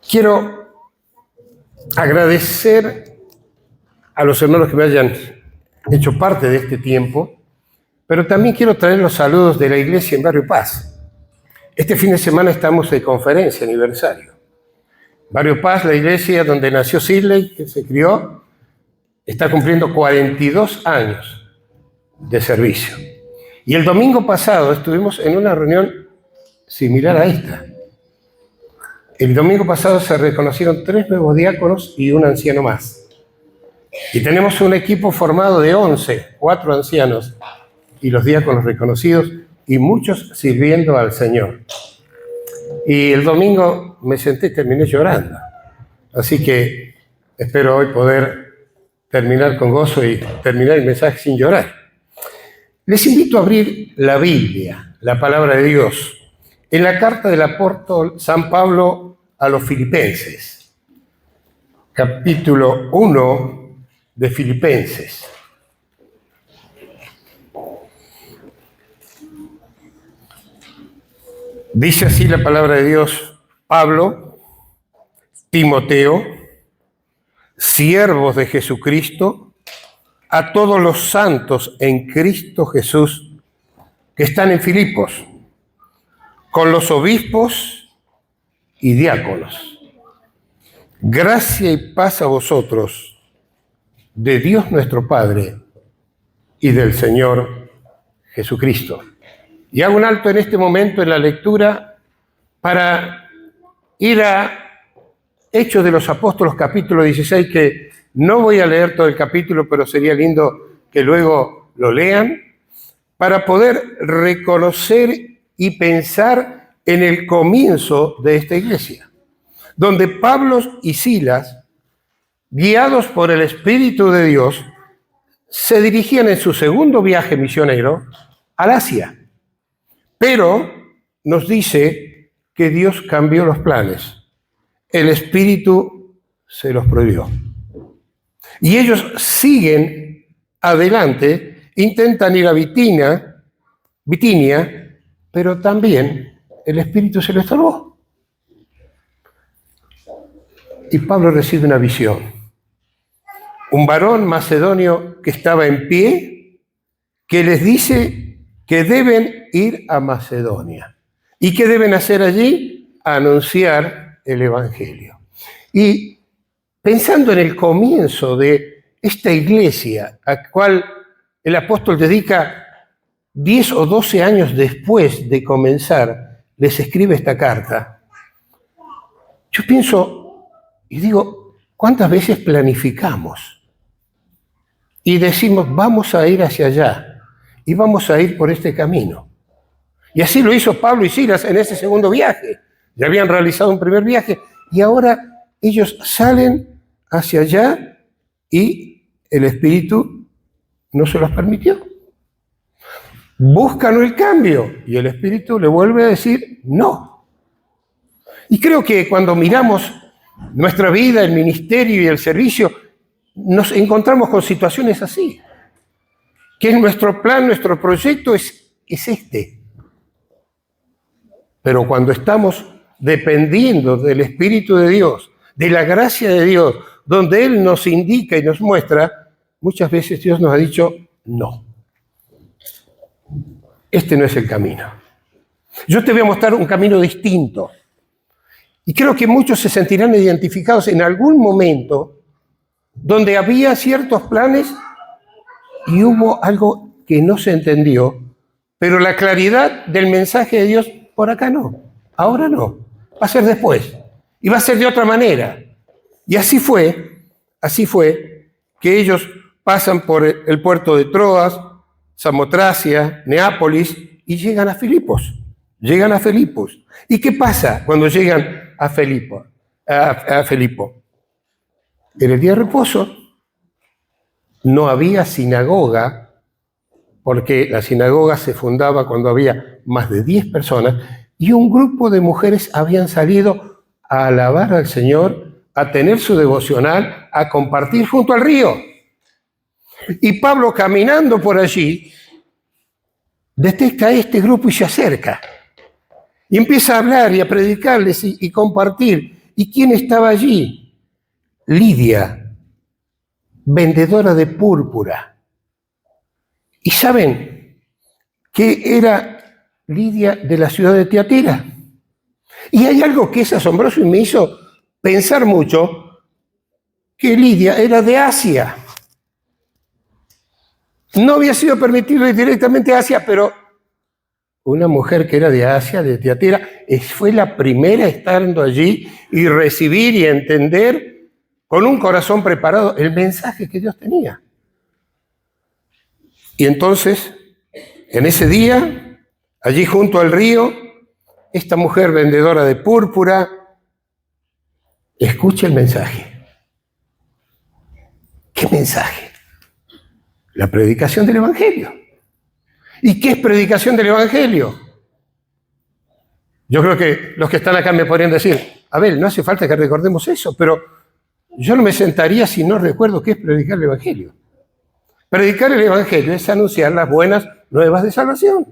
Quiero agradecer a los hermanos que me hayan hecho parte de este tiempo, pero también quiero traer los saludos de la iglesia en Barrio Paz. Este fin de semana estamos de conferencia, aniversario. Barrio Paz, la iglesia donde nació Sidley, que se crió, está cumpliendo 42 años de servicio. Y el domingo pasado estuvimos en una reunión similar a esta. El domingo pasado se reconocieron 3 nuevos diáconos y un anciano más. Y tenemos un equipo formado de 11, 4 ancianos y los diáconos reconocidos y muchos sirviendo al Señor. Y el domingo me senté y terminé llorando. Así que espero hoy poder terminar con gozo y terminar el mensaje sin llorar. Les invito a abrir la Biblia, la palabra de Dios, en la carta del apóstol San Pablo a los Filipenses, capítulo 1 de Filipenses. Dice así la palabra de Dios: Pablo, Timoteo, siervos de Jesucristo, a todos los santos en Cristo Jesús que están en Filipos, con los obispos y diáconos. Gracia y paz a vosotros, de Dios nuestro Padre y del Señor Jesucristo. Y hago un alto en este momento en la lectura para ir a Hechos de los Apóstoles, capítulo 16, que no voy a leer todo el capítulo, pero sería lindo que luego lo lean, para poder reconocer y pensar en el comienzo de esta iglesia, donde Pablo y Silas, guiados por el Espíritu de Dios, se dirigían en su segundo viaje misionero al Asia. Pero nos dice que Dios cambió los planes. El Espíritu se los prohibió. Y ellos siguen adelante, intentan ir a Bitinia, pero también el Espíritu se lo estorbó. Y Pablo recibe una visión. Un varón macedonio que estaba en pie, que les dice que deben ir a Macedonia. ¿Y qué deben hacer allí? Anunciar el Evangelio. Y pensando en el comienzo de esta iglesia, a la cual el apóstol dedica 10 o 12 años después de comenzar, les escribe esta carta. Yo pienso y digo, ¿cuántas veces planificamos? Y decimos, vamos a ir hacia allá y vamos a ir por este camino. Y así lo hizo Pablo y Silas en ese segundo viaje. Ya habían realizado un primer viaje y ahora ellos salen hacia allá y el Espíritu no se los permitió. Buscan el cambio y el Espíritu le vuelve a decir no. Y creo que cuando miramos nuestra vida, el ministerio y el servicio, nos encontramos con situaciones así. Que nuestro plan, nuestro proyecto es este. Pero cuando estamos dependiendo del Espíritu de Dios, de la gracia de Dios, donde Él nos indica y nos muestra, muchas veces Dios nos ha dicho no. Este no es el camino. Yo te voy a mostrar un camino distinto. Y creo que muchos se sentirán identificados en algún momento donde había ciertos planes y hubo algo que no se entendió, pero la claridad del mensaje de Dios por acá no, ahora no, va a ser después y va a ser de otra manera. Y así fue que ellos pasan por el puerto de Troas, Samotracia, Neápolis, y llegan a Filipos. ¿Y qué pasa cuando llegan a Filipo? En el día de reposo no había sinagoga, porque la sinagoga se fundaba cuando había más de 10 personas, y un grupo de mujeres habían salido a alabar al Señor, a tener su devocional, a compartir junto al río. Y Pablo, caminando por allí, detecta a este grupo y se acerca. Y empieza a hablar y a predicarles y compartir. ¿Y quién estaba allí? Lidia, vendedora de púrpura. ¿Y saben qué era Lidia de la ciudad de Tiatira? Y hay algo que es asombroso y me hizo pensar mucho, que Lidia era de Asia. No había sido permitido ir directamente a Asia, pero una mujer que era de Asia, de Tiatira, fue la primera estando allí y recibir y entender con un corazón preparado el mensaje que Dios tenía. Y entonces, en ese día, allí junto al río, esta mujer vendedora de púrpura escucha el mensaje. ¿Qué mensaje? La predicación del Evangelio. ¿Y qué es predicación del Evangelio? Yo creo que los que están acá me podrían decir, Abel, no hace falta que recordemos eso, pero yo no me sentaría si no recuerdo qué es predicar el Evangelio. Predicar el Evangelio es anunciar las buenas nuevas de salvación.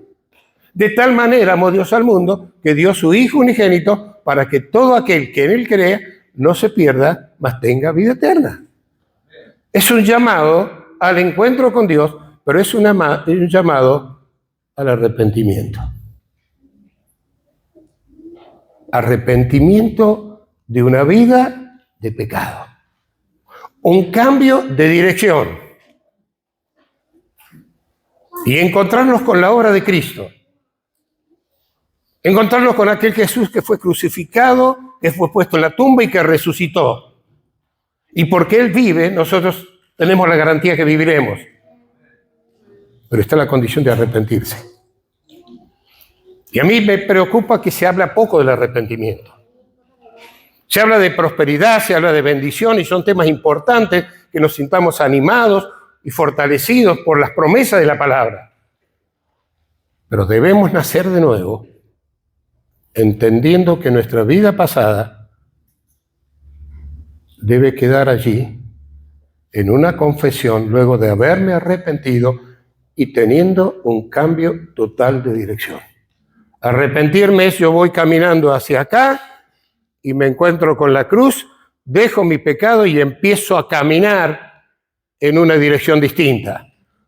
De tal manera amó Dios al mundo que dio su Hijo unigénito para que todo aquel que en él crea no se pierda, mas tenga vida eterna. Es un llamado al encuentro con Dios, pero es un llamado al arrepentimiento. Arrepentimiento de una vida de pecado. Un cambio de dirección. Y encontrarnos con la obra de Cristo. Encontrarnos con aquel Jesús que fue crucificado, que fue puesto en la tumba y que resucitó. Y porque Él vive, nosotros tenemos la garantía que viviremos. Pero está la condición de arrepentirse. Y a mí me preocupa que se habla poco del arrepentimiento. Se habla de prosperidad, se habla de bendición y son temas importantes, que nos sintamos animados y fortalecidos por las promesas de la palabra. Pero debemos nacer de nuevo, entendiendo que nuestra vida pasada debe quedar allí en una confesión luego de haberme arrepentido y teniendo un cambio total de dirección. Arrepentirme es yo voy caminando hacia acá y me encuentro con la cruz, dejo mi pecado y empiezo a caminar en una dirección distinta.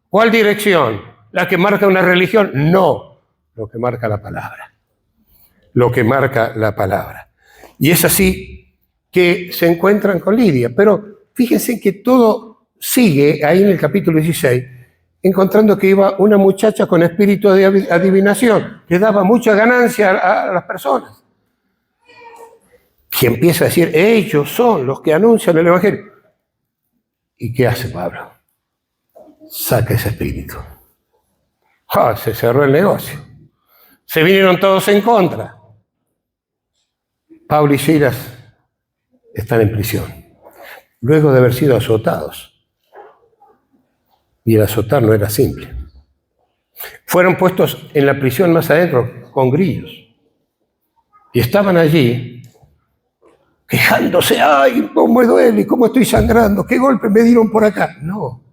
¿Cuál dirección? ¿La que marca una religión? No, lo que marca la palabra. Lo que marca la palabra. Y es así que se encuentran con Lidia. Pero fíjense que todo sigue ahí en el capítulo 16, encontrando que iba una muchacha con espíritu de adivinación, que daba mucha ganancia a las personas. Y empieza a decir, ellos son los que anuncian el Evangelio. ¿Y qué hace Pablo? Saca ese espíritu. Se cerró el negocio. Se vinieron todos en contra. Pablo y Silas están en prisión, luego de haber sido azotados. Y el azotar no era simple. Fueron puestos en la prisión más adentro con grillos. Y estaban allí quejándose, ¡ay, cómo me duele! ¿Cómo estoy sangrando? ¿Qué golpe me dieron por acá? No.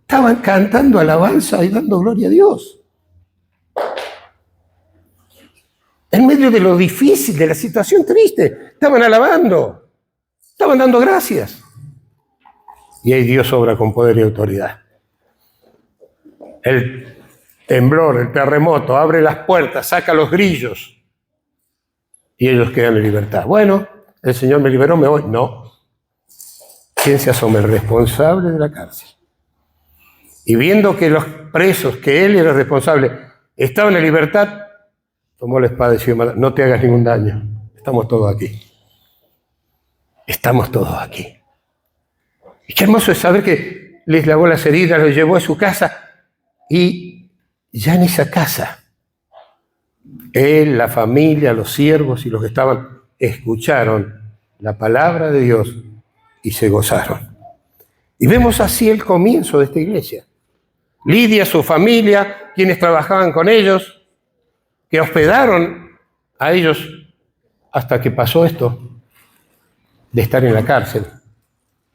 Estaban cantando alabanza y dando gloria a Dios. En medio de lo difícil, de la situación triste, estaban alabando, estaban dando gracias. Y ahí Dios obra con poder y autoridad. El temblor, el terremoto, abre las puertas, saca los grillos y ellos quedan en libertad. Bueno, el Señor me liberó, me voy. No. ¿Quién se asoma? El responsable de la cárcel. Y viendo que los presos, que él era responsable, estaban en libertad, tomó la espada y dijo, no te hagas ningún daño. Estamos todos aquí. Estamos todos aquí. Y qué hermoso es saber que les lavó las heridas, los llevó a su casa. Y ya en esa casa, él, la familia, los siervos y los que estaban, escucharon la palabra de Dios y se gozaron. Y vemos así el comienzo de esta iglesia. Lidia, su familia, quienes trabajaban con ellos, que hospedaron a ellos hasta que pasó esto de estar en la cárcel.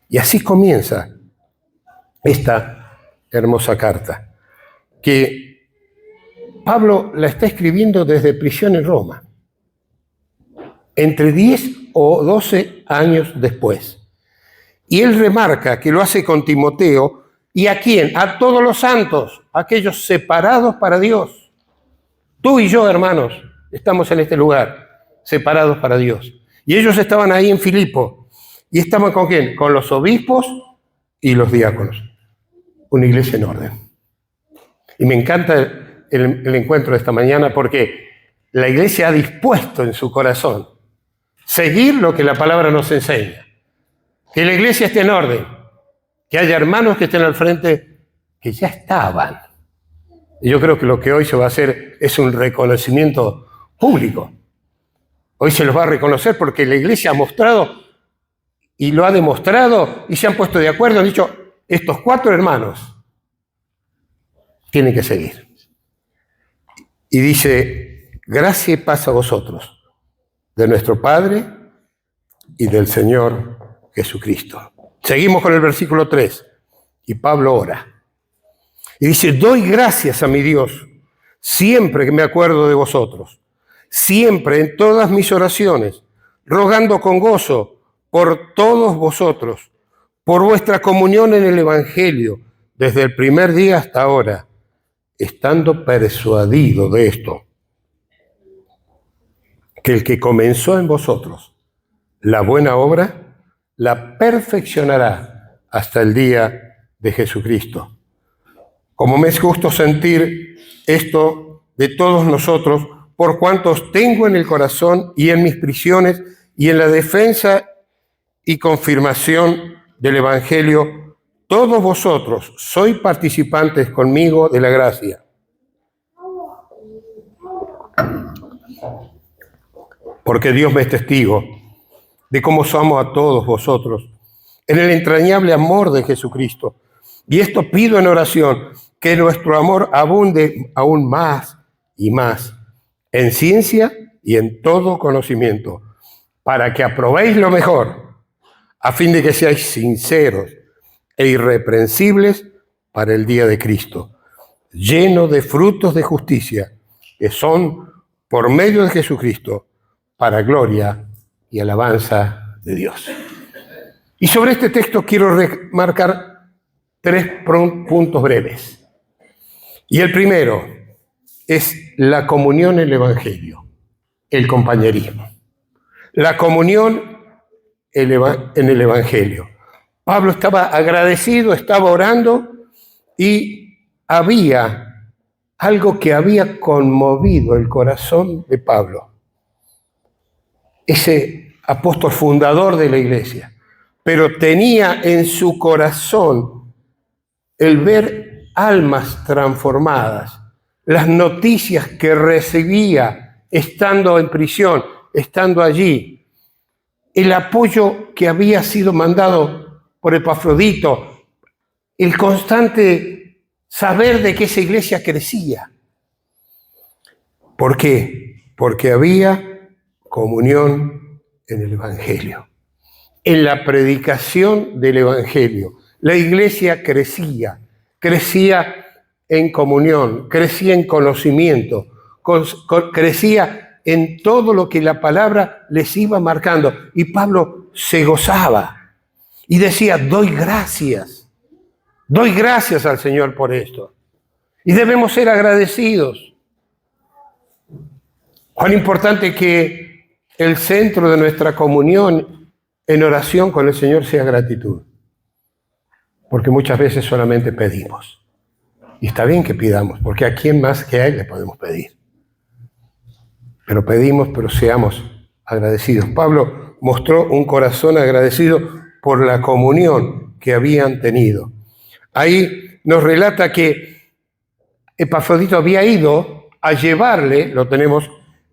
Y así comienza esta hermosa carta, que Pablo la está escribiendo desde prisión en Roma. Entre 10 o 12 años después. Y él remarca que lo hace con Timoteo. ¿Y a quién? A todos los santos, aquellos separados para Dios. Tú y yo, hermanos, estamos en este lugar, separados para Dios. Y ellos estaban ahí en Filipo. ¿Y estaban con quién? Con los obispos y los diáconos. Una iglesia en orden. Y me encanta el encuentro de esta mañana porque la iglesia ha dispuesto en su corazón seguir lo que la palabra nos enseña. Que la iglesia esté en orden. Que haya hermanos que estén al frente que ya estaban. Y yo creo que lo que hoy se va a hacer es un reconocimiento público. Hoy se los va a reconocer porque la iglesia ha mostrado y lo ha demostrado y se han puesto de acuerdo. Han dicho, estos 4 hermanos tienen que seguir. Y dice, gracia y paz a vosotros, de nuestro Padre y del Señor Jesucristo. Seguimos con el versículo 3. Y Pablo ora. Y dice, doy gracias a mi Dios siempre que me acuerdo de vosotros, siempre en todas mis oraciones, rogando con gozo por todos vosotros, por vuestra comunión en el Evangelio, desde el primer día hasta ahora, estando persuadido de esto, que el que comenzó en vosotros la buena obra, la perfeccionará hasta el día de Jesucristo. Como me es justo sentir esto de todos nosotros, por cuantos tengo en el corazón y en mis prisiones y en la defensa y confirmación del Evangelio, todos vosotros sois participantes conmigo de la gracia. Porque Dios me es testigo de cómo os amo a todos vosotros en el entrañable amor de Jesucristo. Y esto pido en oración, que nuestro amor abunde aún más y más en ciencia y en todo conocimiento, para que aprobéis lo mejor, a fin de que seáis sinceros e irreprensibles para el día de Cristo, lleno de frutos de justicia, que son, por medio de Jesucristo, para gloria y alabanza de Dios. Y sobre este texto quiero remarcar 3 puntos breves. Y el primero es la comunión en el Evangelio, el compañerismo. La comunión en el Evangelio. Pablo estaba agradecido, estaba orando y había algo que había conmovido el corazón de Pablo. Ese apóstol fundador de la iglesia, pero tenía en su corazón el ver almas transformadas, las noticias que recibía estando en prisión, estando allí, el apoyo que había sido mandado por Epafrodito, el constante saber de que esa iglesia crecía. ¿Por qué? Porque había comunión en el Evangelio, en la predicación del Evangelio. La iglesia crecía en comunión, crecía en conocimiento, crecía en todo lo que la palabra les iba marcando. Y Pablo se gozaba y decía, doy gracias al Señor por esto. Y debemos ser agradecidos. Cuán importante que el centro de nuestra comunión en oración con el Señor sea gratitud. Porque muchas veces solamente pedimos. Y está bien que pidamos, porque a quién más que a Él le podemos pedir. Pero pedimos, pero seamos agradecidos. Pablo mostró un corazón agradecido por la comunión que habían tenido. Ahí nos relata que Epafrodito había ido a llevarle, lo tenemos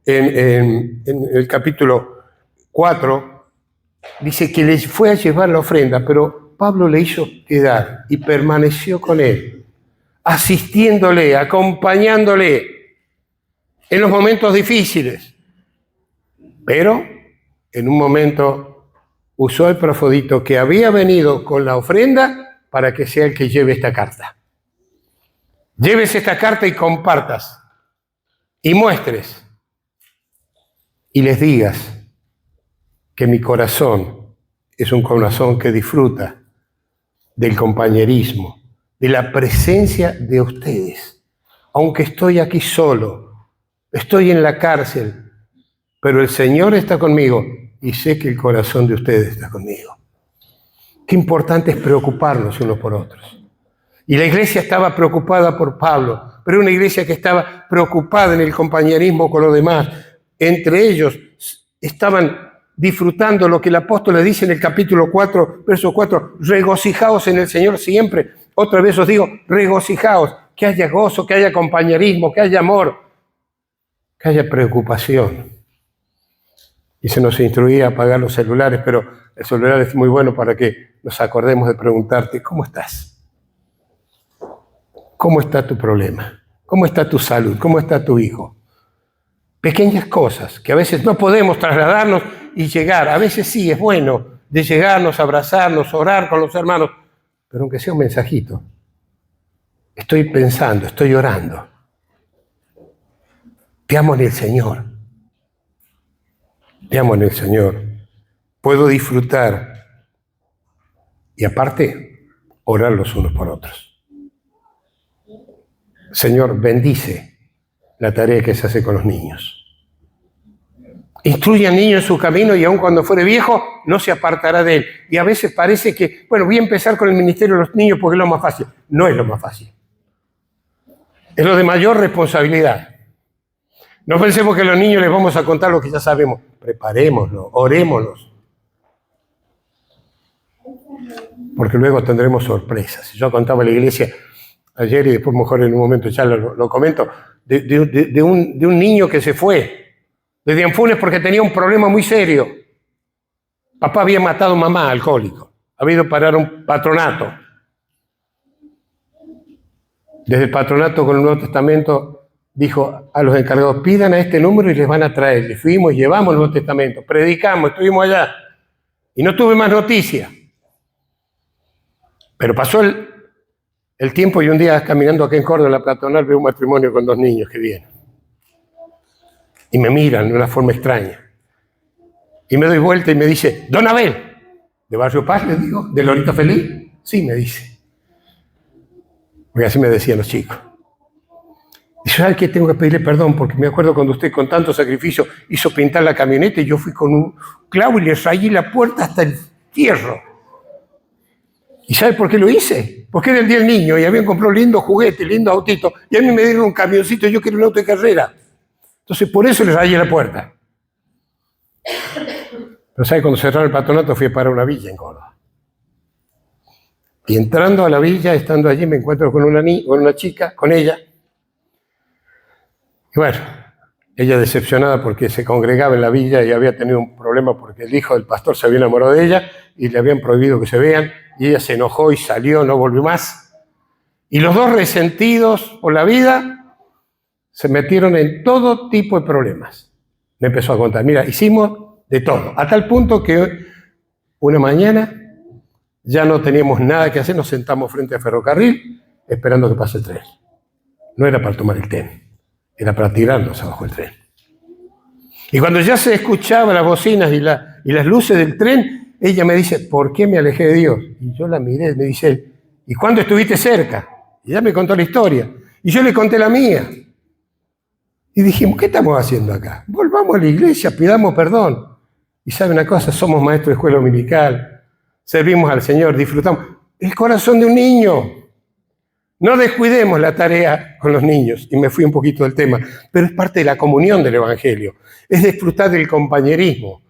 en el capítulo 4, dice que le fue a llevar la ofrenda, pero Pablo le hizo quedar y permaneció con él, asistiéndole, acompañándole en los momentos difíciles. Pero en un momento usó el Epafrodito que había venido con la ofrenda para que sea el que lleve esta carta. Lleves esta carta y compartas y muestres y les digas que mi corazón es un corazón que disfruta del compañerismo, de la presencia de ustedes. Aunque estoy aquí solo, estoy en la cárcel, pero el Señor está conmigo y sé que el corazón de ustedes está conmigo. Qué importante es preocuparnos unos por otros. Y la iglesia estaba preocupada por Pablo, pero una iglesia que estaba preocupada en el compañerismo con los demás. Entre ellos estaban disfrutando lo que el apóstol le dice en el capítulo 4, verso 4, regocijaos en el Señor siempre. Otra vez os digo, regocijaos, que haya gozo, que haya compañerismo, que haya amor, que haya preocupación. Y se nos instruía a apagar los celulares, pero el celular es muy bueno para que nos acordemos de preguntarte, ¿cómo estás? ¿Cómo está tu problema? ¿Cómo está tu salud? ¿Cómo está tu hijo? Pequeñas cosas que a veces no podemos trasladarnos y llegar. A veces sí es bueno de llegarnos, abrazarnos, orar con los hermanos, pero aunque sea un mensajito. Estoy pensando, estoy orando. Te amo en el Señor. Te amo en el Señor. Puedo disfrutar y aparte orar los unos por otros. Señor, bendice la tarea que se hace con los niños. Instruye al niño en su camino y aun cuando fuere viejo, no se apartará de él. Y a veces parece que, bueno, voy a empezar con el ministerio de los niños porque es lo más fácil. No es lo más fácil. Es lo de mayor responsabilidad. No pensemos que a los niños les vamos a contar lo que ya sabemos. Preparémoslo, orémoslos. Porque luego tendremos sorpresas. Yo contaba a la iglesia ayer y después mejor en un momento ya lo comento, de un niño que se fue de Dianfunes porque tenía un problema muy serio. Papá había matado a mamá, alcohólico. Había ido a parar un patronato. Desde el patronato con el Nuevo Testamento dijo a los encargados, pidan a este número y les van a traer. Le fuimos, llevamos el Nuevo Testamento, predicamos, estuvimos allá. Y no tuve más noticias. Pero pasó el tiempo y un día caminando acá en Córdoba, en la Platonal, veo un matrimonio con 2 niños que vienen. Y me miran de una forma extraña. Y me doy vuelta y me dice, Don Abel, ¿de Barrio Paz? Le digo, ¿de Lorita Feliz? Sí, me dice. Porque así me decían los chicos. Y yo, ¿sabes qué? Tengo que pedirle perdón porque me acuerdo cuando usted con tanto sacrificio hizo pintar la camioneta y yo fui con un clavo y le rayé la puerta hasta el fierro. ¿Y sabe por qué lo hice? Porque era el día del niño y habían comprado lindo juguete, lindo autito, y a mí me dieron un camioncito y yo quería un auto de carrera. Entonces, por eso les rayé la puerta. Pero ¿sabe? Cuando cerraron el patronato fui a parar una villa en Córdoba. Y entrando a la villa, estando allí, me encuentro con una chica, con ella. Y bueno, ella decepcionada porque se congregaba en la villa y había tenido un problema porque el hijo del pastor se había enamorado de ella y le habían prohibido que se vean. Y ella se enojó y salió, no volvió más. Y los 2 resentidos por la vida se metieron en todo tipo de problemas. Me empezó a contar, mira, hicimos de todo, a tal punto que una mañana ya no teníamos nada que hacer, nos sentamos frente al ferrocarril esperando que pase el tren. No era para tomar el tren, era para tirarnos abajo del tren. Y cuando ya se escuchaban las bocinas y las luces del tren, ella me dice, ¿por qué me alejé de Dios? Y yo la miré y me dice él, ¿y cuándo estuviste cerca? Y ella me contó la historia. Y yo le conté la mía. Y dijimos, ¿qué estamos haciendo acá? Volvamos a la iglesia, pidamos perdón. Y sabe una cosa, somos maestros de escuela dominical, servimos al Señor, disfrutamos. El corazón de un niño. No descuidemos la tarea con los niños. Y me fui un poquito del tema, pero es parte de la comunión del Evangelio. Es disfrutar del compañerismo.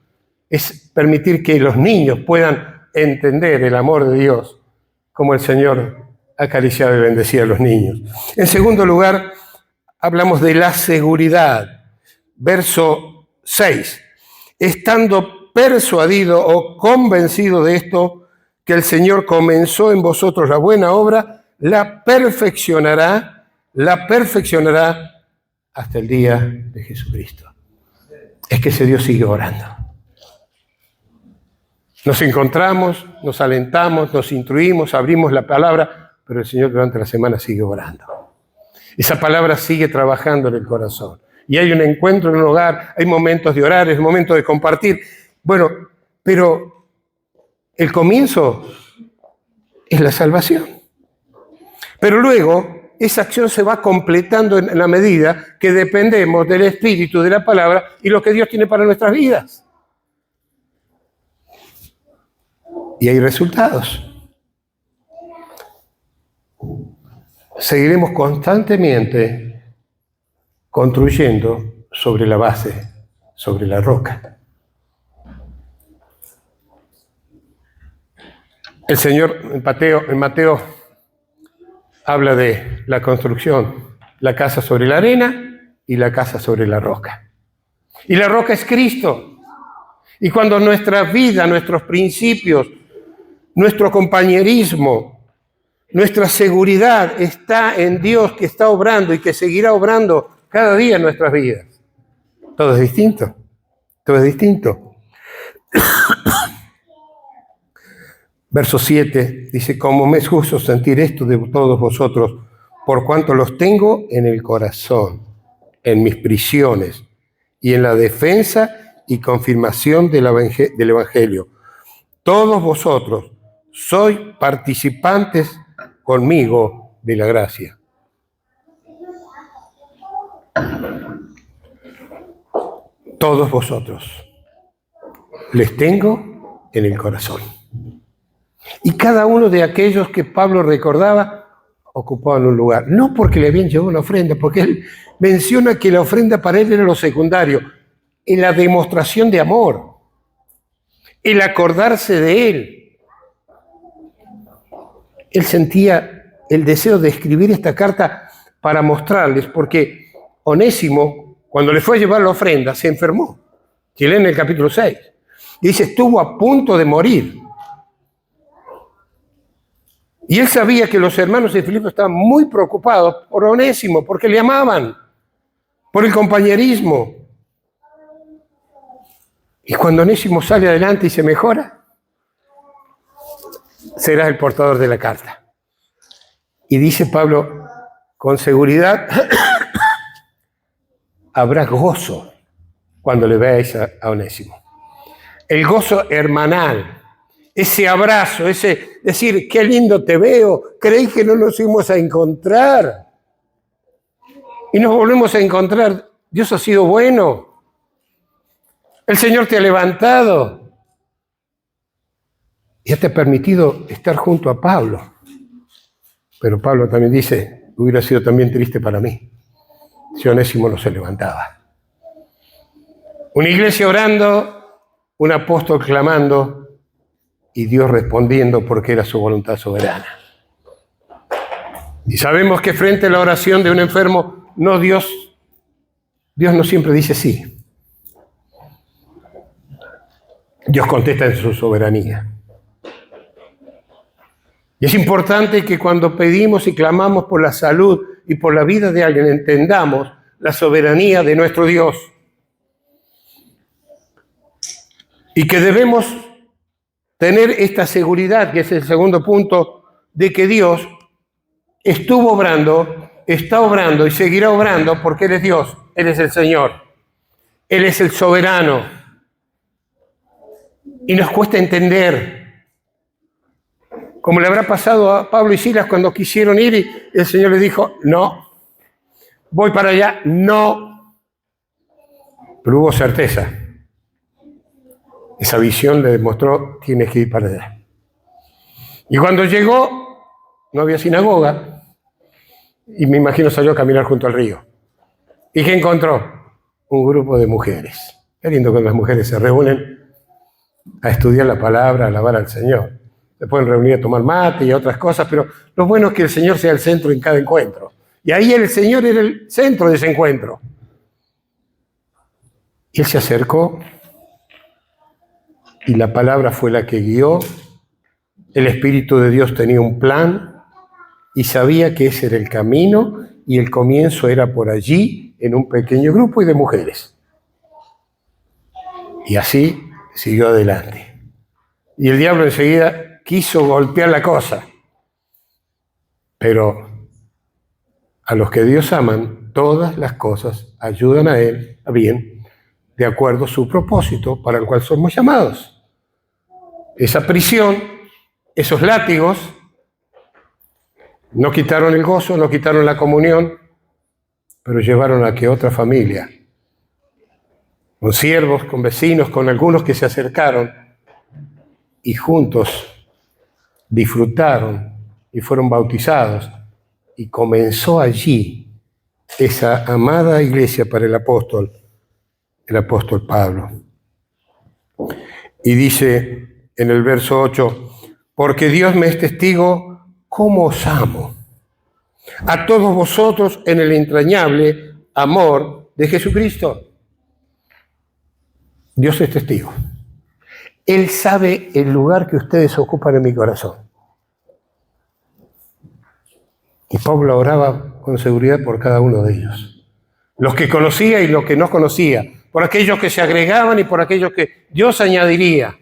Es permitir que los niños puedan entender el amor de Dios, como el Señor ha acariciado y bendecido a los niños. En segundo lugar, hablamos de la seguridad. Verso 6. Estando persuadido o convencido de esto, que el Señor comenzó en vosotros la buena obra, la perfeccionará hasta el día de Jesucristo. Es que ese Dios sigue orando. Nos encontramos, nos alentamos, nos instruimos, abrimos la palabra, pero el Señor durante la semana sigue orando. Esa palabra sigue trabajando en el corazón. Y hay un encuentro en un hogar, hay momentos de orar, hay momentos de compartir. Bueno, pero el comienzo es la salvación. Pero luego esa acción se va completando en la medida que dependemos del Espíritu, de la palabra y lo que Dios tiene para nuestras vidas. Y hay resultados. Seguiremos constantemente construyendo sobre la base, sobre la roca. El Señor en Mateo habla de la construcción, la casa sobre la arena y la casa sobre la roca. Y la roca es Cristo. Y cuando nuestra vida, nuestros principios, nuestro compañerismo, nuestra seguridad está en Dios que está obrando y que seguirá obrando cada día en nuestras vidas, todo es distinto, todo es distinto. Verso 7 dice, como me es justo sentir esto de todos vosotros, por cuanto los tengo en el corazón, en mis prisiones y en la defensa y confirmación del Evangelio. Todos vosotros sois participantes conmigo de la gracia. Todos vosotros les tengo en el corazón. Y cada uno de aquellos que Pablo recordaba ocupaban un lugar. No porque le habían llevado una ofrenda, porque él menciona que la ofrenda para él era lo secundario, en la demostración de amor, el acordarse de él. Él sentía el deseo de escribir esta carta para mostrarles, porque Onésimo, cuando le fue a llevar la ofrenda, se enfermó. Si leen en el capítulo 6. Y dice, estuvo a punto de morir. Y él sabía que los hermanos de Filipo estaban muy preocupados por Onésimo, porque le amaban, por el compañerismo. Y cuando Onésimo sale adelante y se mejora, será el portador de la carta. Y dice Pablo, con seguridad, habrá gozo cuando le veáis a Onésimo. El gozo hermanal. Ese abrazo, ese decir, qué lindo te veo, creí que no nos íbamos a encontrar. Y nos volvemos a encontrar. Dios ha sido bueno. El Señor te ha levantado. Ya te ha permitido estar junto a Pablo. Pero Pablo también dice, hubiera sido también triste para mí si Onésimo no se levantaba. Una iglesia orando, un apóstol clamando, y Dios respondiendo porque era su voluntad soberana. Y sabemos que frente a la oración de un enfermo, Dios no siempre dice sí. Dios contesta en su soberanía. Y es importante que cuando pedimos y clamamos por la salud y por la vida de alguien, entendamos la soberanía de nuestro Dios. Y que debemos tener esta seguridad, que es el segundo punto, de que Dios estuvo obrando, está obrando y seguirá obrando porque Él es Dios, Él es el Señor, Él es el soberano. Y nos cuesta entender, como le habrá pasado a Pablo y Silas cuando quisieron ir y el Señor les dijo, no, voy para allá, no. Pero hubo certeza. Esa visión le demostró, tienes que ir para allá. Y cuando llegó, no había sinagoga, y me imagino salió a caminar junto al río. ¿Y qué encontró? Un grupo de mujeres. Qué lindo cuando las mujeres se reúnen a estudiar la palabra, a alabar al Señor. Se pueden reunir a tomar mate y otras cosas, pero lo bueno es que el Señor sea el centro en cada encuentro. Y ahí el Señor era el centro de ese encuentro. Y Él se acercó, y la palabra fue la que guió. El Espíritu de Dios tenía un plan y sabía que ese era el camino y el comienzo era por allí, en un pequeño grupo y de mujeres. Y así siguió adelante. Y el diablo enseguida quiso golpear la cosa. Pero a los que Dios aman, todas las cosas ayudan a Él a bien, de acuerdo a su propósito para el cual somos llamados. Esa prisión, esos látigos, no quitaron el gozo, no quitaron la comunión, pero llevaron a que otra familia, con siervos, con vecinos, con algunos que se acercaron y juntos disfrutaron y fueron bautizados, y comenzó allí esa amada iglesia para el apóstol Pablo. Y dice en el verso 8, porque Dios me es testigo cómo os amo a todos vosotros en el entrañable amor de Jesucristo. Dios es testigo. Él sabe el lugar que ustedes ocupan en mi corazón. Y Pablo oraba con seguridad por cada uno de ellos. Los que conocía y los que no conocía. Por aquellos que se agregaban y por aquellos que Dios añadiría.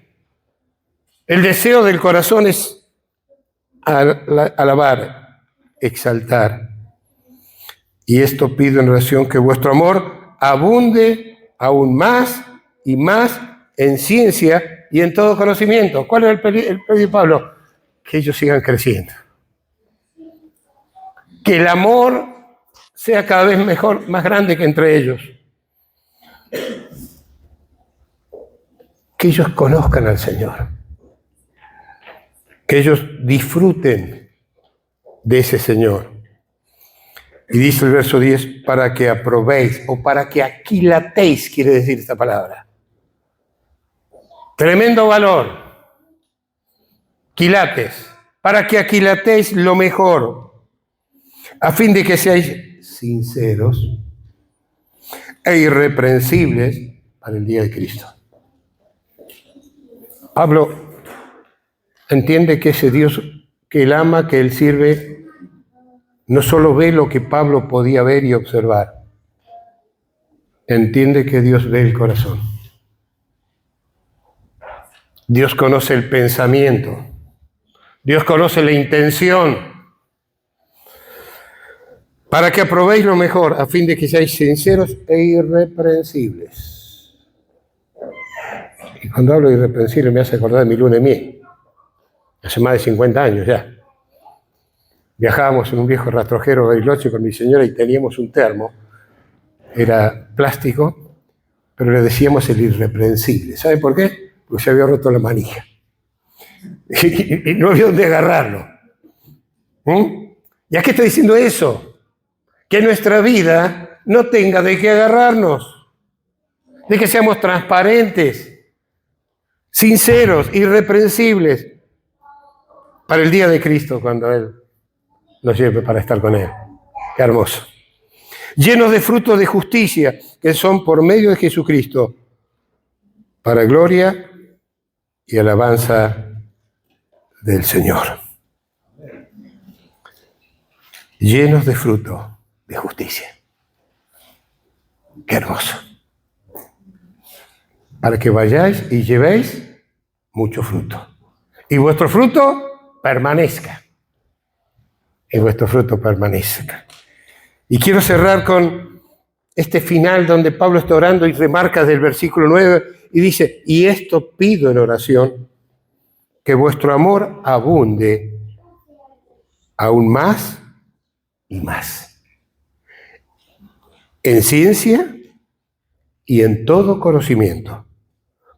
El deseo del corazón es alabar, exaltar. Y esto pido en oración, que vuestro amor abunde aún más y más en ciencia y en todo conocimiento. ¿Cuál es el pedido de Pablo? Que ellos sigan creciendo. Que el amor sea cada vez mejor, más grande que entre ellos. Que ellos conozcan al Señor. Que ellos disfruten de ese Señor. Y dice el verso 10, para que aprobéis o para que aquilatéis, quiere decir esta palabra. Tremendo valor. Quilates. Para que aquilatéis lo mejor, a fin de que seáis sinceros e irreprensibles para el día de Cristo. Pablo entiende que ese Dios que él ama, que él sirve, no solo ve lo que Pablo podía ver y observar, entiende que Dios ve el corazón. Dios conoce el pensamiento. Dios conoce la intención. Para que aprobéis lo mejor, a fin de que seáis sinceros e irreprensibles. Y cuando hablo de irreprensible me hace acordar de mi luna de miel. Hace más de 50 años ya. Viajábamos en un viejo rastrojero de Bariloche con mi señora y teníamos un termo. Era plástico, pero le decíamos el irreprensible. ¿Sabe por qué? Porque se había roto la manija. Y no había dónde agarrarlo. ¿Y a qué estoy diciendo eso? Que nuestra vida no tenga de qué agarrarnos, de que seamos transparentes, sinceros, irreprensibles, para el día de Cristo, cuando Él nos lleve para estar con Él. Qué hermoso. Llenos de frutos de justicia, que son por medio de Jesucristo, para gloria y alabanza del Señor. Llenos de fruto de justicia. Qué hermoso. Para que vayáis y llevéis mucho fruto. Y vuestro fruto permanezca. Y vuestro fruto permanezca. Y quiero cerrar con este final donde Pablo está orando y remarca del versículo 9 y dice, y esto pido en oración, que vuestro amor abunde aún más y más. En ciencia y en todo conocimiento,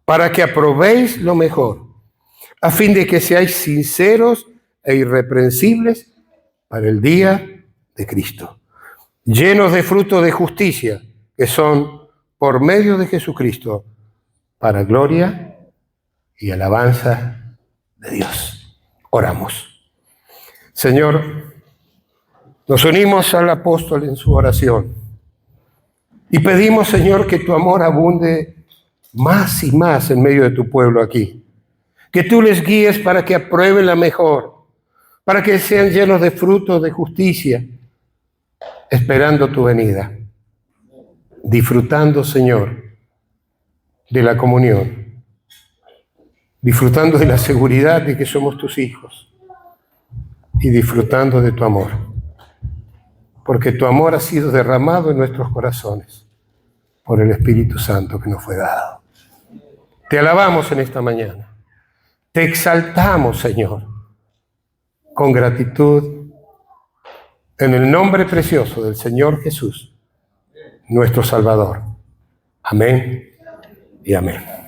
para que aprobéis lo mejor, a fin de que seáis sinceros e irreprensibles para el día de Cristo, llenos de fruto de justicia, que son por medio de Jesucristo, para gloria y alabanza de Dios. Oramos. Señor, nos unimos al apóstol en su oración y pedimos, Señor, que tu amor abunde más y más en medio de tu pueblo aquí. Que tú les guíes para que aprueben la mejor, para que sean llenos de frutos de justicia, esperando tu venida, disfrutando, Señor, de la comunión, disfrutando de la seguridad de que somos tus hijos y disfrutando de tu amor, porque tu amor ha sido derramado en nuestros corazones por el Espíritu Santo que nos fue dado. Te alabamos en esta mañana. Te exaltamos, Señor, con gratitud, en el nombre precioso del Señor Jesús, nuestro Salvador. Amén y amén.